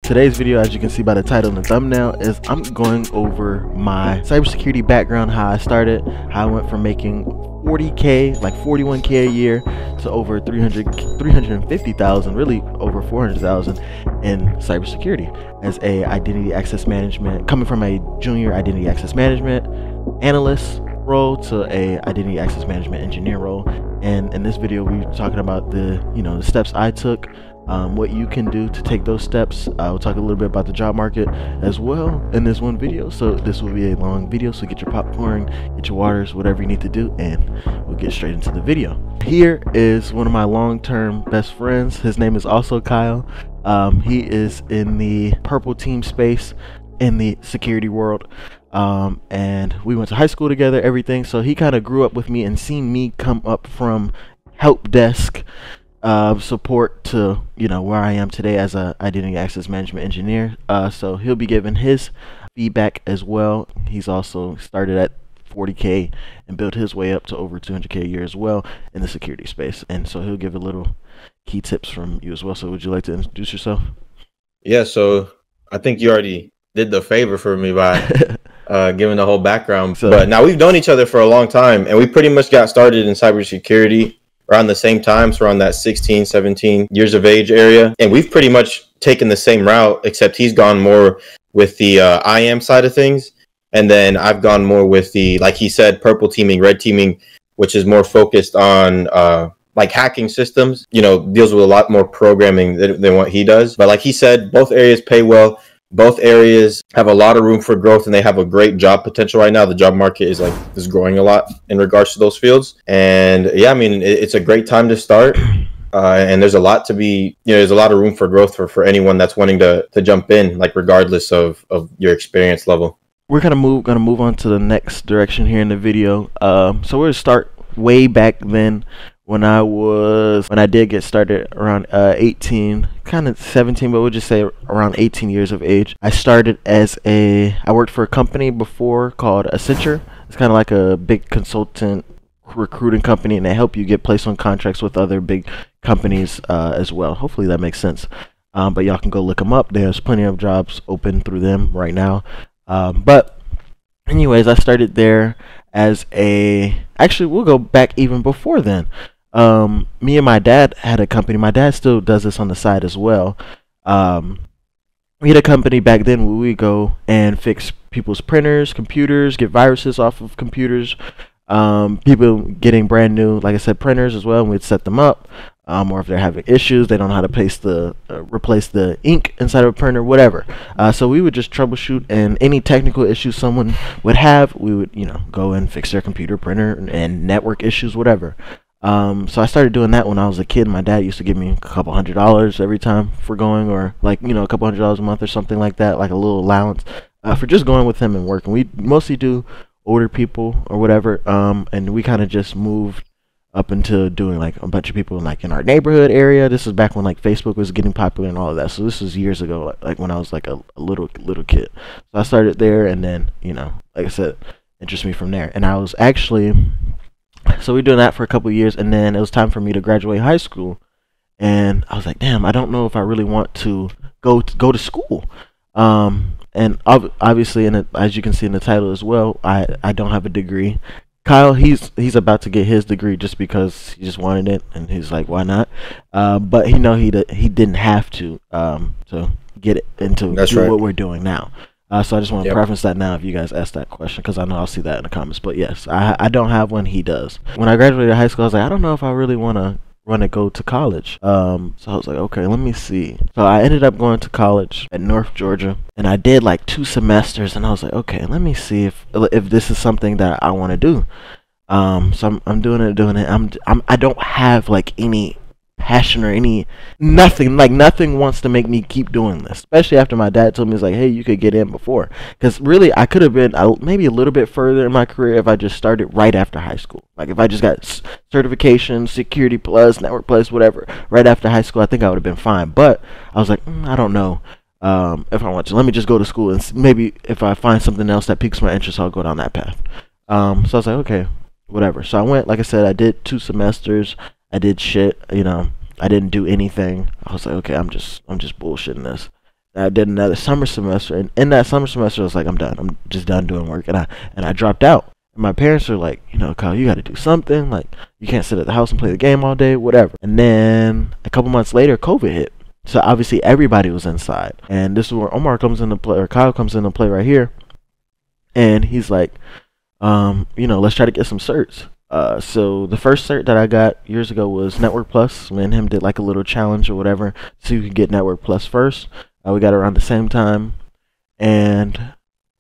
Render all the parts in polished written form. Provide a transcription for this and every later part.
Today's video, as you can see by the title and the thumbnail, is I'm going over my cybersecurity background, how I started, how I went from making 40K, like 41K a year, to over 350,000, really over 400,000 in cybersecurity as a identity access management, coming from a junior identity access management analyst role to a identity access management engineer role. And in this video, we're talking about the steps I took, what you can do to take those steps. We'll talk a little bit about the job market as well in this one video. So this will be a long video, so get your popcorn, get your waters, whatever you need to do, and we'll get straight into the video. Here is one of my long-term best friends. His name is also Kyle. He is in the purple team space in the security world. And we went to high school together, everything. So he kind of grew up with me and seen me come up from Helpdesk support to where I am today as a identity access management engineer. So he'll be giving his feedback as well. He's also started at 40K and built his way up to over 200K a year as well in the security space, and so he'll give a little key tips from you as well. So would you like to introduce yourself? Yeah, so I think you already did the favor for me by giving the whole background. But now we've known each other for a long time, and we pretty much got started in cybersecurity around the same time, so around that 16, 17 years of age area. And we've pretty much taken the same route, except he's gone more with the IAM side of things. And then I've gone more with the, like he said, purple teaming, red teaming, which is more focused on like hacking systems, deals with a lot more programming than what he does. But like he said, both areas pay well. Both areas have a lot of room for growth, and they have a great job potential right now. The job market is growing a lot in regards to those fields. And yeah, I mean, it's a great time to start. And there's a lot to be, there's a lot of room for growth for anyone that's wanting to jump in, like regardless of your experience level. We're gonna move on to the next direction here in the video. So we're gonna start way back then when I did get started around 18, kind of 17, but we'll just say around 18 years of age. I started I worked for a company before called Accenture. It's kind of like a big consultant recruiting company, and they help you get placed on contracts with other big companies as well. Hopefully that makes sense. But y'all can go look them up. There's plenty of jobs open through them right now. But anyways, I started there as actually we'll go back even before then. Me and my dad had a company. My dad still does this on the side as well. We had a company back then where we go and fix people's printers, computers, get viruses off of computers. People getting brand new, like I said, printers as well, and we'd set them up. Or if they're having issues, they don't know how to replace the ink inside of a printer, whatever. So we would just troubleshoot, and any technical issues someone would have, we would go and fix their computer, printer, and network issues, whatever. So I started doing that when I was a kid. My dad used to give me a couple $100 every time for going, or like a couple $100 a month or something like that, like a little allowance for just going with him and working. We mostly do older people or whatever, and we kind of just moved up into doing like a bunch of people like in our neighborhood area. This is back when like Facebook was getting popular and all of that. So this was years ago, like when I was like a little kid. So I started there, and then like I said, interest me from there. And I was actually, so we were doing that for a couple of years, and then it was time for me to graduate high school, and I was like, damn, I don't know if I really want to go to school. And obviously, as you can see in the title as well, I don't have a degree. Kyle, he's about to get his degree just because he just wanted it, and he's like, why not? But he didn't have to get it into what we're doing now. So I just want to preface that now if you guys ask that question, because I know I'll see that in the comments. But yes, I don't have one. He does. When I graduated high school, I was like, I don't know if I really want to go to college. So I was like, okay, let me see. So I ended up going to college at North Georgia, and I did like 2 semesters, and I was like, okay, let me see if this is something that I want to do. So I'm doing it. I don't have like any passion or nothing wants to make me keep doing this, especially after my dad told me, he's like, hey, you could get in before, because really I could have been maybe a little bit further in my career if I just started right after high school. Like if I just got certification, security plus, network plus, whatever, right after high school, I think I would have been fine. But I was like, I don't know if I want to. Let me just go to school, and maybe if I find something else that piques my interest, I'll go down that path. So I was like, okay, whatever. So I went, like I said, I did 2 semesters. I did shit, I didn't do anything. I was like, okay, I'm just bullshitting this. I did another summer semester, and in that summer semester, I was like, I'm done. I'm just done doing work, and I dropped out. And my parents are like, Kyle, you got to do something. Like, you can't sit at the house and play the game all day, whatever. And then a couple months later, COVID hit. So obviously everybody was inside, and this is where Omar comes into play, or Kyle comes into play right here, and he's like, let's try to get some certs. So the first cert that I got years ago was Network Plus. Me and him did like a little challenge or whatever, so you could get Network Plus first. We got it around the same time, and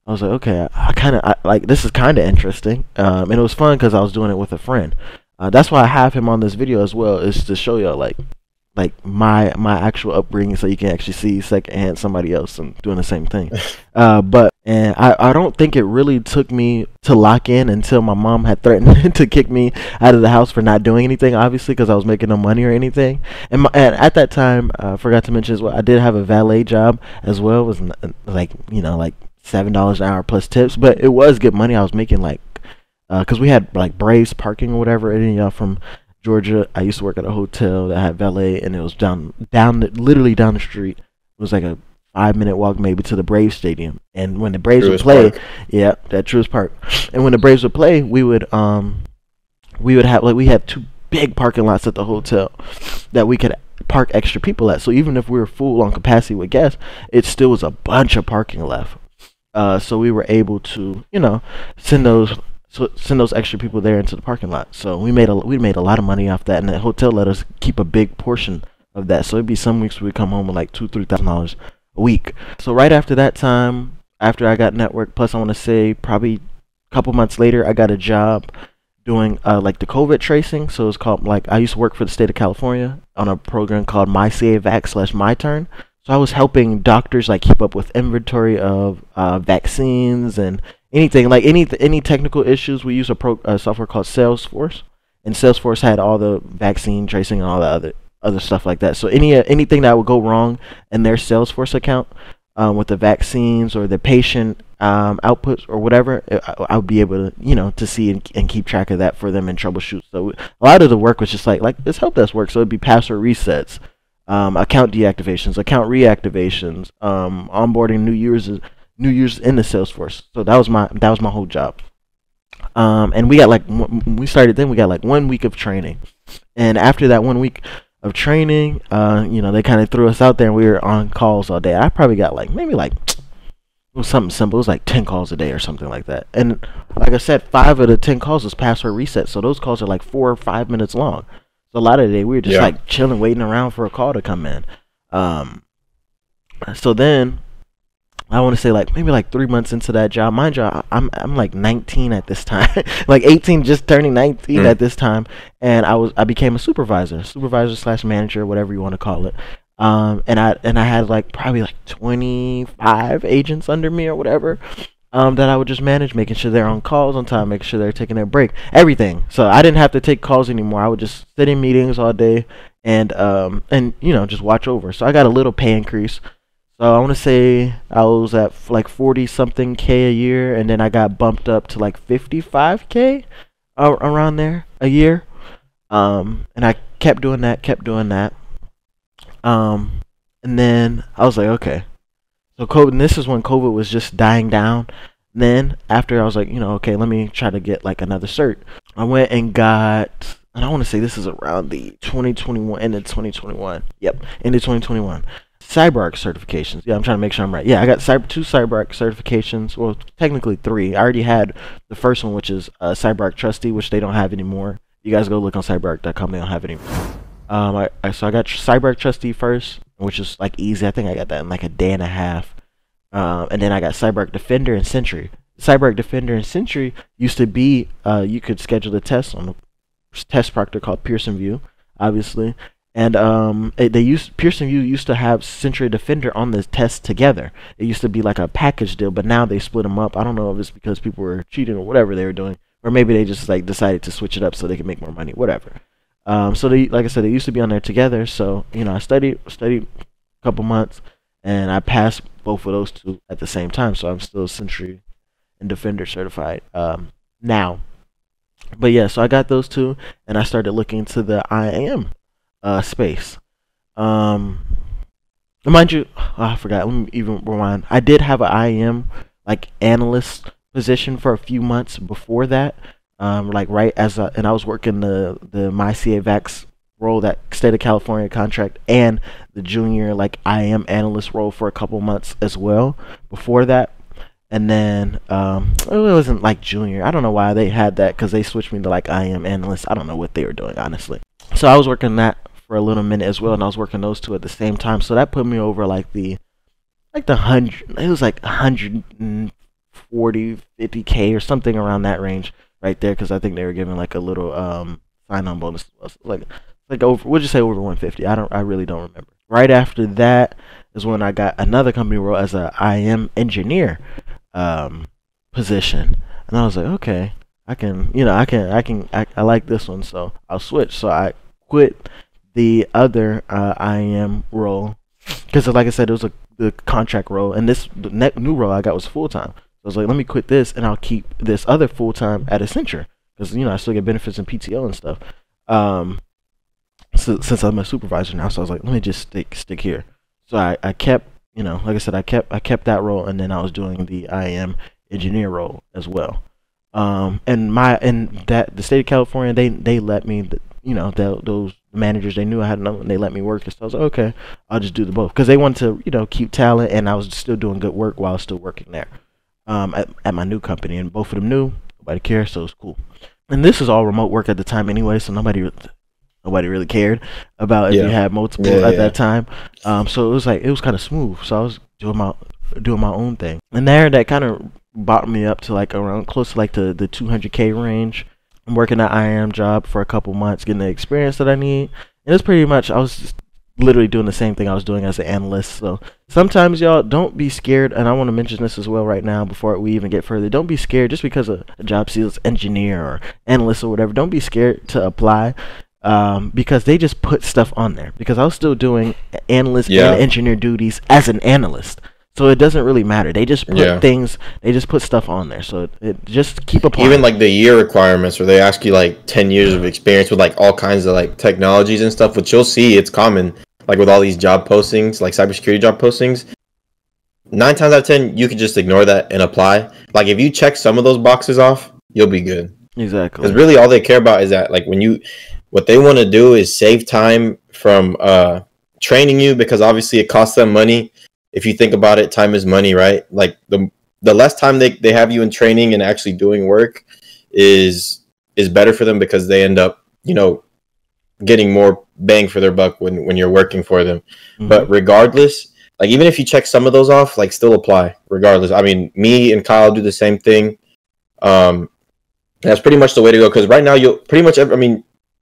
I was like, okay, I like this is kind of interesting, and it was fun because I was doing it with a friend. That's why I have him on this video as well, is to show y'all like my actual upbringing, so you can actually see secondhand somebody else and doing the same thing. But I don't think it really took me to lock in until my mom had threatened to kick me out of the house for not doing anything, obviously, because I was making no money or anything. And at that time, I forgot to mention as well, I did have a valet job as well. It was like $7 an hour plus tips, but it was good money. I was making like, because we had like Braves parking or whatever. And y'all from Georgia, I used to work at a hotel that had valet, and it was literally down the street. It was like a 5-minute walk maybe to the Braves stadium. And when the Braves would play, yeah, that Truist Park. And when the Braves would play, we would have we had 2 big parking lots at the hotel that we could park extra people at. So even if we were full on capacity with guests, it still was a bunch of parking left. So we were able to, send those extra people there into the parking lot. So we made a lot of money off that, and the hotel let us keep a big portion of that. So it'd be some weeks we'd come home with like $2,000-$3,000 a week. So right after that time, after I got Network Plus, I want to say probably a couple months later, I got a job doing like the COVID tracing. So it's called, like, I used to work for the state of California on a program called MyCAVac/MyTurn. So I was helping doctors like keep up with inventory of vaccines and anything, like any technical issues. We use a software called Salesforce, and Salesforce had all the vaccine tracing and all the other stuff like that. So anything that would go wrong in their Salesforce account with the vaccines or the patient outputs or whatever, I would be able to to see and keep track of that for them and troubleshoot. So a lot of the work was just like this Helpdesk work. So it'd be password resets, account deactivations, account reactivations, onboarding new users in the Salesforce. So that was my whole job. And we got when we started, then we got like 1 week of training, and after that 1 week of training, they kind of threw us out there, and we were on calls all day. I probably got it was something simple. It was like 10 calls a day or something like that. And like I said, 5 of the 10 calls was password reset. So those calls are like 4 or 5 minutes long. So a lot of the day we were just like chilling, waiting around for a call to come in. So then I want to say maybe 3 months into that job. Mind you, I'm like 19 at this time, like 18, just turning 19 at this time, and I became a supervisor / manager, whatever you want to call it. And I had probably 25 agents under me or whatever, that I would just manage, making sure they're on calls on time, making sure they're taking their break, everything. So I didn't have to take calls anymore. I would just sit in meetings all day and just watch over. So I got a little pay increase. So I want to say I was at 40 something K a year, and then I got bumped up to 55K around there a year. And I kept doing that. And then I was like, okay. So COVID, and this is when COVID was just dying down. And then after I was like, okay, let me try to get another cert. I went and got, and I want to say this is around the 2021, end of 2021. Yep, end of 2021. CyberArk certifications. Yeah, I'm trying to make sure I'm right. Yeah, I got 2 CyberArk certifications. Well, technically 3. I already had the first one, which is CyberArk Trustee, which they don't have anymore. You guys go look on cyberark.com. They don't have it anymore. So I got CyberArk Trustee first, which is easy. I think I got that in a day and a half. And then I got CyberArk Defender and Sentry. CyberArk Defender and Sentry used to be you could schedule the test on a test proctor called Pearson VUE, obviously. And Pearson VUE used to have Sentry Defender on the test together. It used to be like a package deal, but now they split them up. I don't know if it's because people were cheating or whatever they were doing, or maybe they just decided to switch it up so they could make more money, whatever. So they, like I said, they used to be on there together. So I studied a couple months, and I passed both of those 2 at the same time. So I'm still Sentry and Defender certified now. But yeah, so I got those 2, and I started looking into the IAM space. Mind you, I forgot. Let me even rewind. I did have an IAM like analyst position for a few months before that. Like right as and I was working the my CA Vax role, that state of California contract, and the junior like IAM analyst role for a couple months as well before that. And then it wasn't like junior. I don't know why they had that, because they switched me to like IAM analyst. I don't know what they were doing, honestly. So I was working that for a little minute as well, and I was working those two at the same time. So that put me over like the 100. It was like 140, 50K or something around that range right there, because I think they were giving like a little sign-on bonus. Like over. We'll just say over 150. I really don't remember. Right after that is when I got another company role as a IAM engineer position, and I was like, okay, I like this one, so I'll switch. So I quit the other IAM role, because like I said, it was the contract role, and the new role I got was full time. So I was like, let me quit this, and I'll keep this other full time at Accenture, because I still get benefits and PTO and stuff. So, since I'm a supervisor now, so I was like, let me just stick here. So I kept, like I said, I kept that role, and then I was doing the IAM engineer role as well. And the state of California, they let me, those managers, they knew I had another one, they let me work. So I was like, okay, I'll just do the both, because they wanted to, keep talent, and I was still doing good work while I was still working there, at my new company, and both of them knew, nobody cared, so it was cool. And this is all remote work at the time anyway, so nobody really cared about if you had multiple at that time. So it was kind of smooth. So I was doing my own thing, and that kind of brought me up to like around close to like the 200K range. I'm working that IAM job for a couple months, getting the experience that I need, and it's pretty much, I was just literally doing the same thing I was doing as an analyst. So sometimes, y'all, don't be scared, and I want to mention this as well right now before we even get further. Don't be scared just because a job says engineer or analyst or whatever. Don't be scared to apply. Because they just put stuff on there, because I was still doing analyst and engineer duties as an analyst, so it doesn't really matter. They just put they just put stuff on there, so it just keep applying. Even like the year requirements, where they ask you like 10 years of experience with like all kinds of like technologies and stuff, which you'll see it's common like with all these job postings, like cybersecurity job postings. 9 times out of 10 you can just ignore that and apply. Like if you check some of those boxes off, you'll be good. Exactly, because really all they care about is that, like, what they want to do is save time from training you, because obviously it costs them money. If you think about it, time is money, right? Like the less time they have you in training and actually doing work is better for them, because they end up, getting more bang for their buck when you're working for them. Mm-hmm. But regardless, like even if you check some of those off, like still apply regardless. I mean, me and Kyle do the same thing. That's pretty much the way to go, because right now you'll pretty much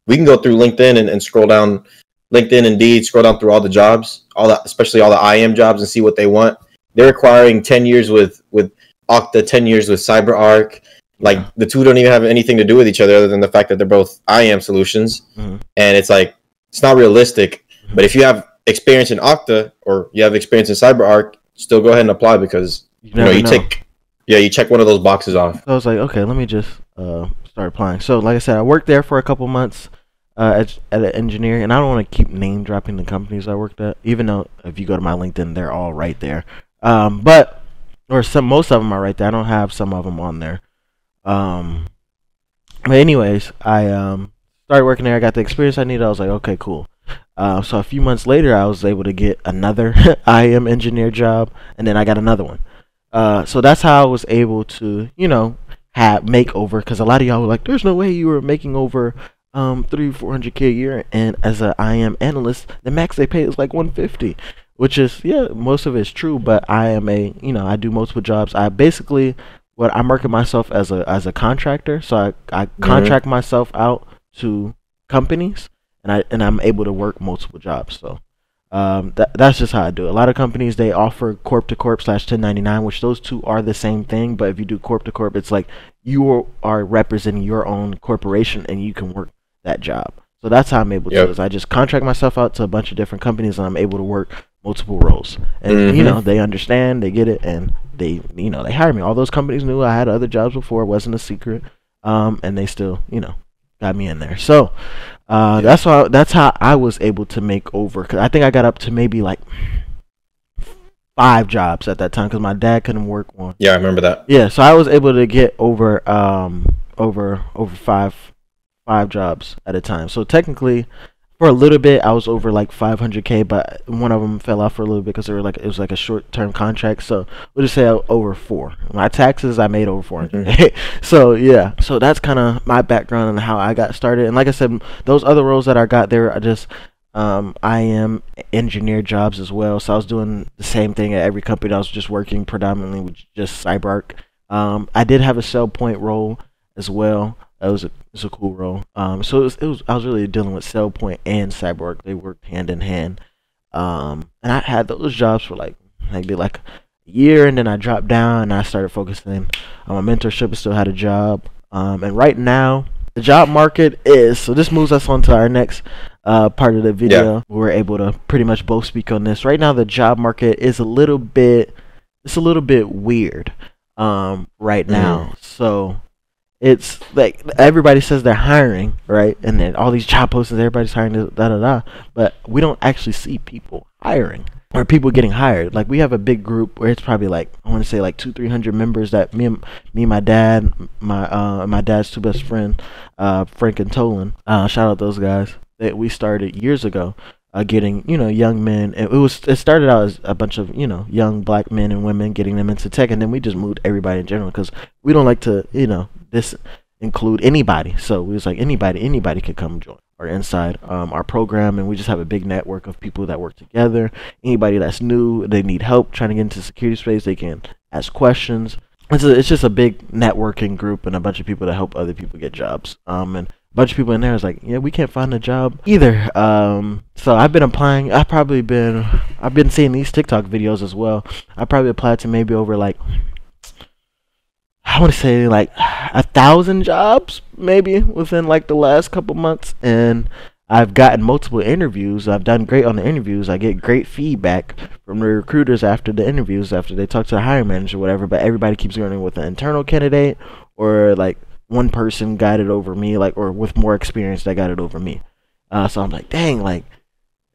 we can go through LinkedIn and scroll down LinkedIn, Indeed, scroll down through all the jobs, especially all the IAM jobs, and see what they want. They're requiring 10 years with Okta, 10 years with CyberArk. Like the two don't even have anything to do with each other than the fact that they're both IAM solutions. Mm-hmm. And it's like, it's not realistic. Mm-hmm. But if you have experience in Okta or you have experience in CyberArk, still go ahead and apply, because you check one of those boxes off. So I was like, okay, let me just start applying. So like I said, I worked there for a couple months at an engineer, and I don't want to keep name dropping the companies I worked at, even though if you go to my LinkedIn, they're all right there. Most of them are right there. I don't have some of them on there. But anyways, I started working there. I got the experience I needed. I was like, okay, cool. So a few months later, I was able to get another IAM engineer job, and then I got another one. So that's how I was able to, make over, because a lot of y'all were like, there's no way you were making over 300-400K a year, and as an IAM analyst, the max they pay is like 150, which is, most of it is true, but I am I do multiple jobs. I'm working myself as a contractor, so I contract myself out to companies, and I'm able to work multiple jobs. So that's just how I do it. A lot of companies, they offer corp to corp / 1099, which those two are the same thing, but if you do corp to corp, it's like you are representing your own corporation and you can work that job. So that's how I'm able to do it. I just contract myself out to a bunch of different companies, and I'm able to work multiple roles. And they understand, they get it, and they hire me. All those companies knew I had other jobs before, it wasn't a secret. And they still, got me in there. So that's how I was able to make over, because I think I got up to maybe like 5 jobs at that time because my dad couldn't work one. Yeah, I remember that. Yeah, so I was able to get over over five jobs at a time. So technically, for a little bit, I was over like 500K, but one of them fell off for a little bit because it was like a short term contract. So we'll just say over 4. My taxes, I made over 400. Mm-hmm. So yeah, so that's kind of my background and how I got started. And like I said, those other roles that I got there are just IAM engineer jobs as well. So I was doing the same thing at every company. I was just working predominantly with just CyberArk. I did have a sell point role as well. It was a cool role. So I was really dealing with SailPoint and CyberArk. They worked hand in hand. And I had those jobs for like a year, and then I dropped down and I started focusing on my mentorship. I still had a job. And right now the job market is, so this moves us on to our next part of the video. Yeah. We're able to pretty much both speak on this. Right now the job market is a little bit weird right now. So it's like everybody says they're hiring, right? And then all these job postings, everybody's hiring, but we don't actually see people hiring or people getting hired. Like we have a big group where it's probably like, I want to say like 200-300 members that me, my dad, my dad's 2 best friends, Frank and Tolan. Shout out those guys that we started years ago. Getting young men. It started out as a bunch of young black men and women, getting them into tech, and then we just moved everybody in general because we don't like to this include anybody. So we was like anybody could come join or inside our program, and we just have a big network of people that work together. Anybody that's new, they need help trying to get into security space, they can ask questions. It's just a big networking group and a bunch of people that help other people get jobs. And bunch of people in there is like, yeah, we can't find a job either. So I've been applying. I've been seeing these TikTok videos as well. I probably applied to maybe over like, I want to say like 1,000 jobs maybe within like the last couple months, and I've gotten multiple interviews. I've done great on the interviews. I get great feedback from the recruiters after the interviews, after they talk to the hiring manager or whatever, but everybody keeps going with an internal candidate or like one person got it over me, like, or with more experience that got it over me. So I'm like, dang, like,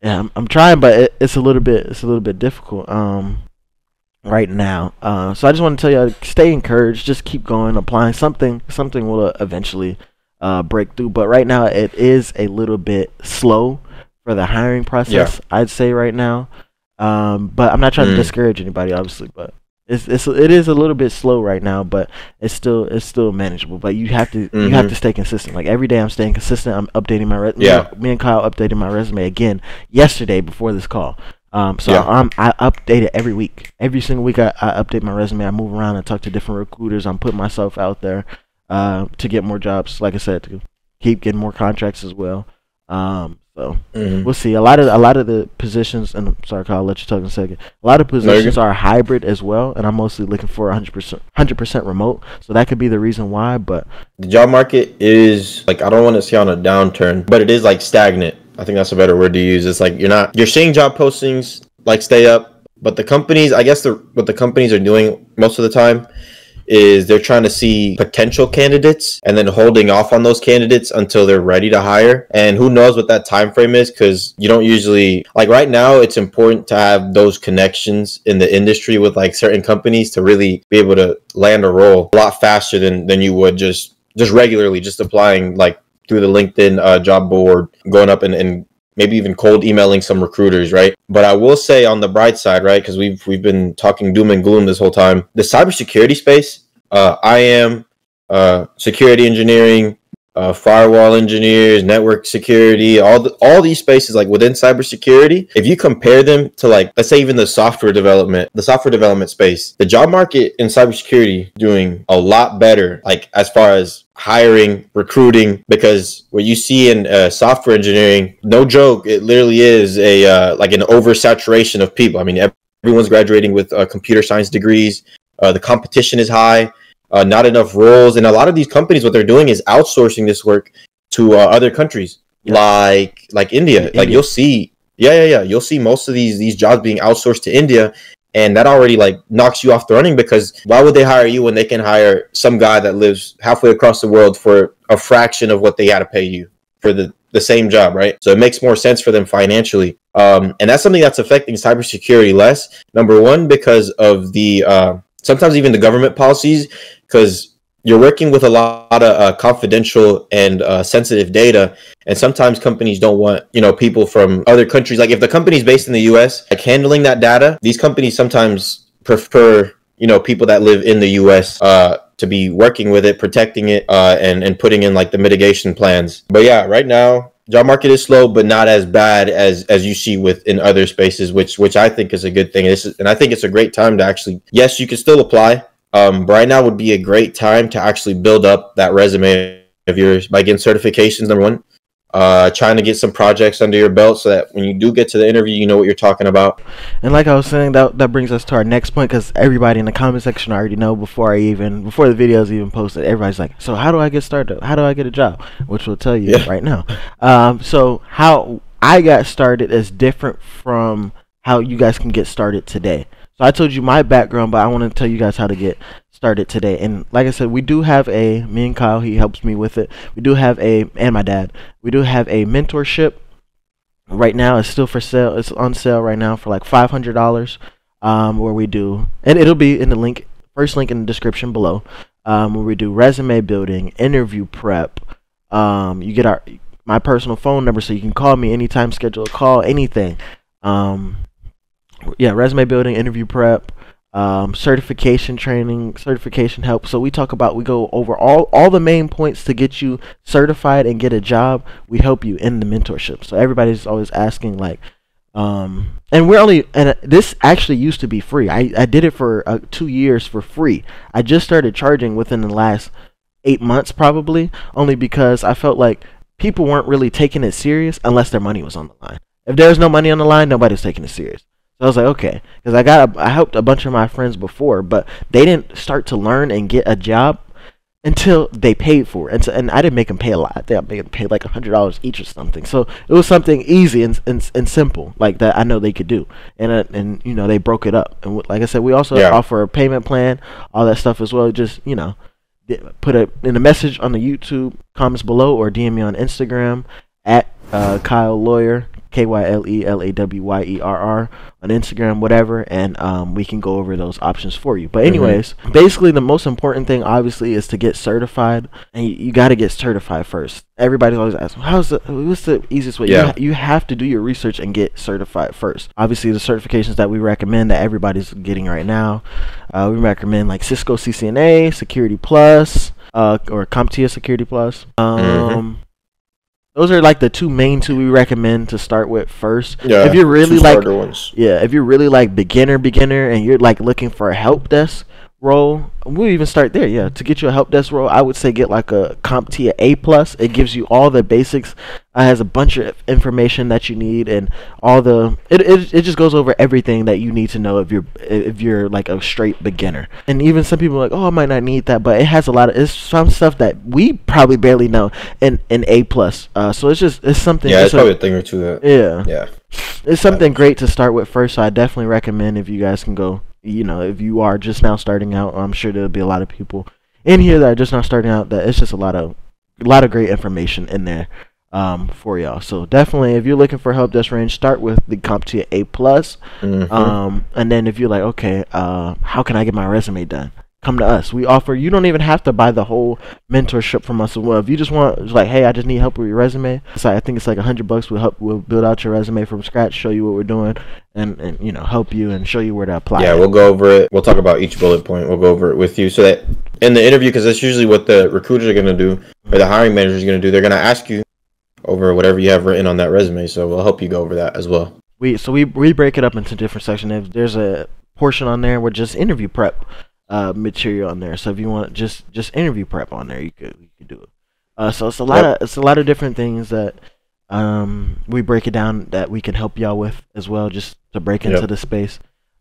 yeah, I'm trying, but it's a little bit difficult right now. So I just want to tell you, stay encouraged, just keep going, applying. Something will eventually break through. But right now it is a little bit slow for the hiring process. Yeah. I'd say right now. But I'm not trying to discourage anybody, obviously, but it is a little bit slow right now, but it's still manageable. But you have to stay consistent. Like every day I'm staying consistent. I'm updating my resume. Yeah. Me and Kyle updated my resume again yesterday before this call. I update it every week. Every single week I update my resume. I move around and talk to different recruiters. I'm putting myself out there to get more jobs. Like I said, to keep getting more contracts as well. So we'll see. A lot of the positions, and I'm sorry, Kyle, I'll let you talk in a second. A lot of positions are hybrid as well, and I'm mostly looking for 100% remote. So that could be the reason why. But the job market is like, I don't want to say on a downturn, but it is like stagnant. I think that's a better word to use. It's like you're seeing job postings like stay up, but the companies, I guess what the companies are doing most of the time is they're trying to see potential candidates and then holding off on those candidates until they're ready to hire. And who knows what that time frame is, because you don't usually, like right now, it's important to have those connections in the industry with like certain companies to really be able to land a role a lot faster than you would just regularly, just applying like through the LinkedIn job board, going up and maybe even cold emailing some recruiters, right? But I will say on the bright side, right, because we've been talking doom and gloom this whole time, the cybersecurity space, IAM, security engineering, firewall engineers, network security, all these spaces like within cybersecurity, if you compare them to like, let's say even the software development space, the job market in cybersecurity doing a lot better, like as far as hiring, recruiting, because what you see in software engineering, no joke, it literally is a like an oversaturation of people. I mean, everyone's graduating with computer science degrees. The competition is high. Not enough roles, and a lot of these companies, what they're doing is outsourcing this work to other countries, like India. Like you'll see, you'll see most of these jobs being outsourced to India, and that already like knocks you off the running, because why would they hire you when they can hire some guy that lives halfway across the world for a fraction of what they got to pay you? for the same job, right? So it makes more sense for them financially. And that's something that's affecting cybersecurity less. Number one, because of the sometimes even the government policies, because you're working with a lot of confidential and sensitive data, and sometimes companies don't want people from other countries. Like if the company's based in the U.S., like handling that data, these companies sometimes prefer people that live in the U.S. To be working with it, protecting it, and putting in like the mitigation plans. But yeah, right now job market is slow, but not as bad as you see in other spaces, which I think is a good thing. And I think it's a great time to actually, yes, you can still apply. But right now would be a great time to actually build up that resume of yours by getting certifications, number one. Trying to get some projects under your belt so that when you do get to the interview, you know what you're talking about. And like I was saying, that brings us to our next point, because everybody in the comment section already know before the video's even posted. Everybody's like, so how do I get started? How do I get a job? Which we'll tell you right now. So how I got started is different from how you guys can get started today. So I told you my background, but I want to tell you guys how to get started today. And like I said, we do have me and Kyle, he helps me with it. We do have and my dad, we do have a mentorship. Right now it's still for sale. It's on sale right now for like $500, where we do, and it'll be in the first link in the description below, where we do resume building, interview prep. You get my personal phone number, so you can call me anytime, schedule a call, anything. Resume building, interview prep, certification training, certification help. So we go over all the main points to get you certified and get a job. We help you in the mentorship. So everybody's always asking like, and this actually used to be free. I did it for 2 years for free. I just started charging within the last 8 months probably, only because I felt like people weren't really taking it serious unless their money was on the line. If there was no money on the line, nobody's taking it serious. So I was like, okay, because I helped a bunch of my friends before, but they didn't start to learn and get a job until they paid for it. And I didn't make them pay a lot. I think I made them pay like $100 each or something. So it was something easy and simple like that I know they could do. And they broke it up. And like I said, we also offer a payment plan, all that stuff as well. Just put it in a message on the YouTube comments below, or DM me on Instagram at Kyle Lawyer, KYLELAWYERR on Instagram, whatever, and we can go over those options for you. But anyways, basically the most important thing obviously is to get certified, and you got to get certified first. Everybody's always asking, what's the easiest way? You have to do your research and get certified first. Obviously the certifications that we recommend that everybody's getting right now, we recommend like Cisco CCNA, Security Plus, or CompTIA Security Plus. Those are like the two we recommend to start with first. Yeah, if you're really if you're really like beginner and you're like looking for a help desk role, we'll even start there. Yeah, to get you a help desk role, I would say get like a CompTIA A+. It gives you all the basics. Has a bunch of information that you need, and it just goes over everything that you need to know if you're like a straight beginner. And even some people are like, oh, I might not need that, but it has it's some stuff that we probably barely know in A+. So it's something. Yeah, it's probably a thing or two. Yeah. It's something great to start with first. So I definitely recommend if you guys can go. If you are just now starting out, I'm sure there'll be a lot of people in here that are just now starting out. That it's just a lot of great information in there for y'all. So definitely, if you're looking for help desk range, start with the CompTIA A+. And then if you're like, okay, how can I get my resume done? Come to us. We offer. You don't even have to buy the whole mentorship from us. Well, if you just want, like, hey, I just need help with your resume. So I think it's like $100. We'll build out your resume from scratch, show you what we're doing, and help you and show you where to apply. Yeah, we'll go over it. We'll talk about each bullet point. We'll go over it with you, so that in the interview, because that's usually what the recruiters are going to do, or the hiring manager is going to do. They're going to ask you over whatever you have written on that resume. So we'll help you go over that as well. We break it up into different sections. There's a portion on there with just interview prep material on there. So if you want just interview prep on there, you could do it. So it's a lot of different things that we break it down that we can help y'all with as well, just to break into the space.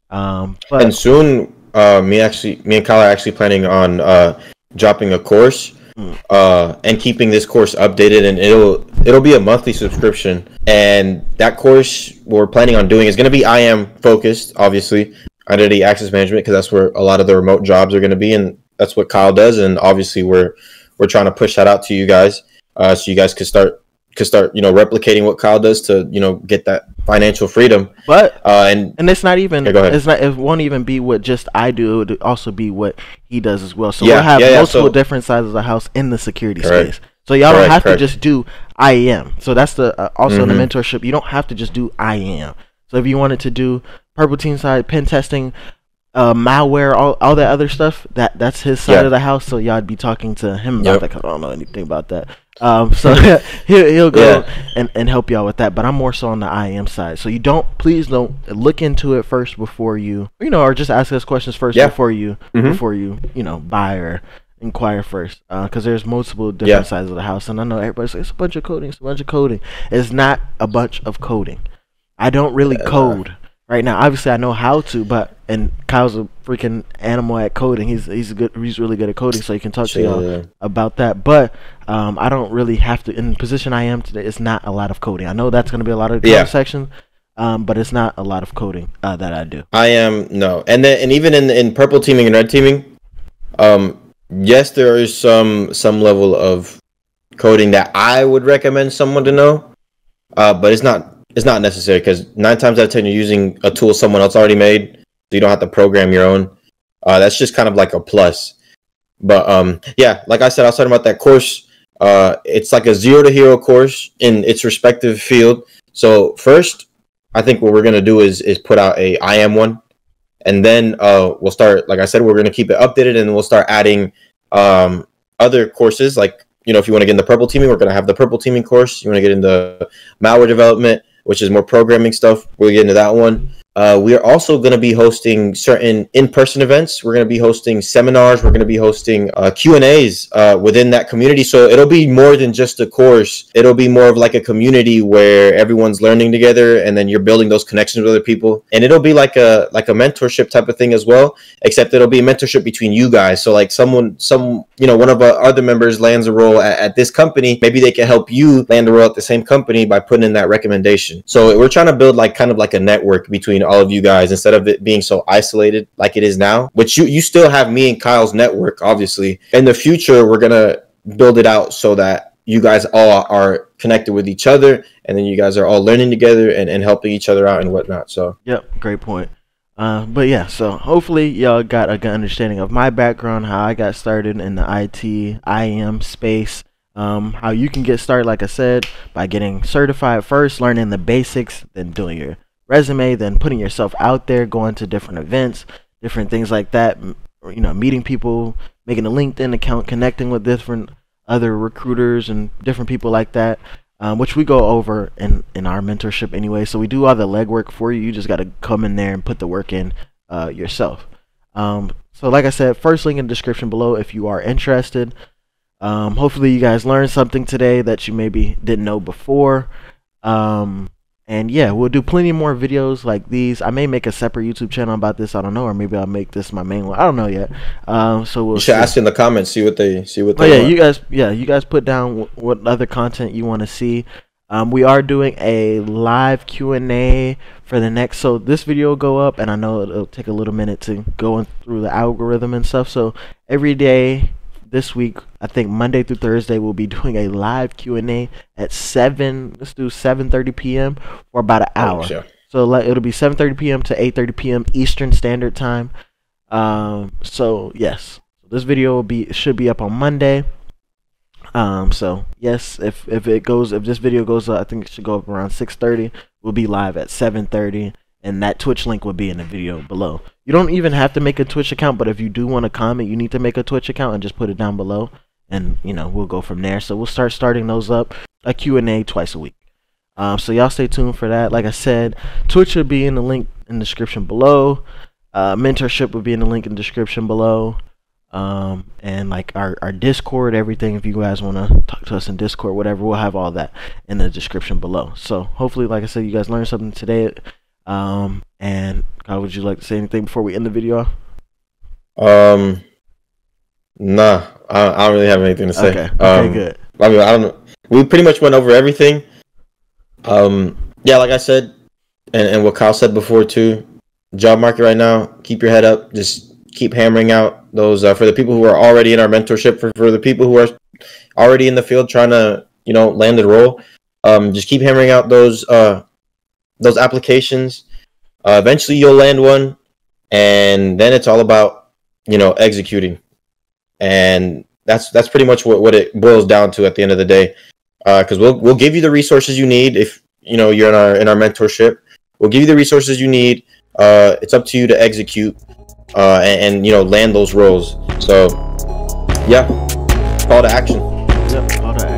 And soon, me and Kyle are actually planning on dropping a course and keeping this course updated, and it'll be a monthly subscription. And that course we're planning on doing is going to be IAM focused, obviously. Identity access management, because that's where a lot of the remote jobs are going to be, and that's what Kyle does. And obviously we're trying to push that out to you guys, so you guys could start could start, replicating what Kyle does to, get that financial freedom. But and it's not even, go ahead. it won't even be what just I do. It would also be what he does as well. So Yeah, we'll have yeah, multiple different sizes of house in the security Correct. space. So y'all don't have Correct. to just do IAM. So that's the also in the mentorship. You don't have to just do IAM. So if you wanted to do purple team side, pen testing, malware, all that other stuff, that's his side of the house. So y'all be talking to him about that, because I don't know anything about that. So he'll go and help y'all with that. But I'm more so on the IAM side. So please don't look into it first before you, or just ask us questions first before you buy or inquire first, because there's multiple different sides of the house. And I know everybody's like, it's a bunch of coding. It's not a bunch of coding. I don't really code right now. Obviously I know how to, and Kyle's a freaking animal at coding. He's really good at coding, so he can talk to y'all about that. But I don't really have to. In the position I am today, it's not a lot of coding. I know that's going to be a lot of section, but it's not a lot of coding that I do. No, and even in purple teaming and red teaming, yes, there is some level of coding that I would recommend someone to know, but it's not necessary, because 9 times out of 10 you're using a tool someone else already made, so you don't have to program your own. That's just kind of like a plus. But like I said, I was talking about that course. It's like a 0 to hero course in its respective field. So first, I think what we're gonna do is put out a IAM one, and then we'll start. Like I said, we're gonna keep it updated, and we'll start adding other courses. Like, if you want to get into purple teaming, we're gonna have the purple teaming course. You want to get into malware development, which is more programming stuff, we'll get into that one. We are also going to be hosting certain in-person events. We're going to be hosting seminars. We're going to be hosting Q&As within that community. So it'll be more than just a course. It'll be more of like a community where everyone's learning together, and then you're building those connections with other people. And it'll be like a mentorship type of thing as well, except it'll be a mentorship between you guys. So like one of our other members lands a role at this company, maybe they can help you land a role at the same company by putting in that recommendation. So we're trying to build kind of like a network between all of you guys, instead of it being so isolated like it is now, which you still have me and Kyle's network. Obviously in the future we're gonna build it out so that you guys all are connected with each other, and then you guys are all learning together and helping each other out and whatnot. So great point. But yeah, so hopefully y'all got a good understanding of my background, how I got started in the IT IAM space, how you can get started, like I said, by getting certified first, learning the basics, then doing your resume, then putting yourself out there, going to different events, different things like that, meeting people, making a LinkedIn account, connecting with different other recruiters and different people like that, which we go over in our mentorship anyway. So we do all the legwork for you. You just got to come in there and put the work in yourself. So like I said, first link in the description below if you are interested. Hopefully you guys learned something today that you maybe didn't know before. And yeah, we'll do plenty more videos like these. I may make a separate YouTube channel about this. I don't know, or maybe I'll make this my main one. I don't know yet. So we'll. You should ask in the comments, see what they want. You guys put down what other content you want to see. We are doing a live Q&A for the next. So this video will go up, and I know it'll take a little minute to go through the algorithm and stuff. So every day this week, I think Monday through Thursday, we'll be doing a live Q&A at 7:30 p.m. for about an hour. Sure. So it'll be 7:30 p.m. to 8:30 p.m. Eastern Standard Time. So yes, this video should be up on Monday. So yes, if this video goes up, I think it should go up around 6:30. We'll be live at 7:30. And that Twitch link will be in the video below. You don't even have to make a Twitch account, but if you do want to comment, you need to make a Twitch account and just put it down below, and we'll go from there. So we'll start starting those up, a Q&A twice a week. So y'all stay tuned for that. Like I said, Twitch will be in the link in the description below. Mentorship will be in the link in the description below. And like our Discord, everything, if you guys want to talk to us in Discord, whatever, we'll have all that in the description below. So hopefully, like I said, you guys learned something today. And Kyle, would you like to say anything before we end the video? Nah, I don't really have anything to say. Okay, good. I mean, I don't know. We pretty much went over everything. Yeah, like I said, and what Kyle said before too, job market right now, keep your head up. Just keep hammering out those, for the people who are already in our mentorship, for the people who are already in the field trying to, land a role. Just keep hammering out those applications. Eventually, you'll land one, and then it's all about executing, and that's pretty much what it boils down to at the end of the day. Because we'll give you the resources you need if you're in our mentorship. We'll give you the resources you need. It's up to you to execute and land those roles. So yeah, call to action. Yep, call to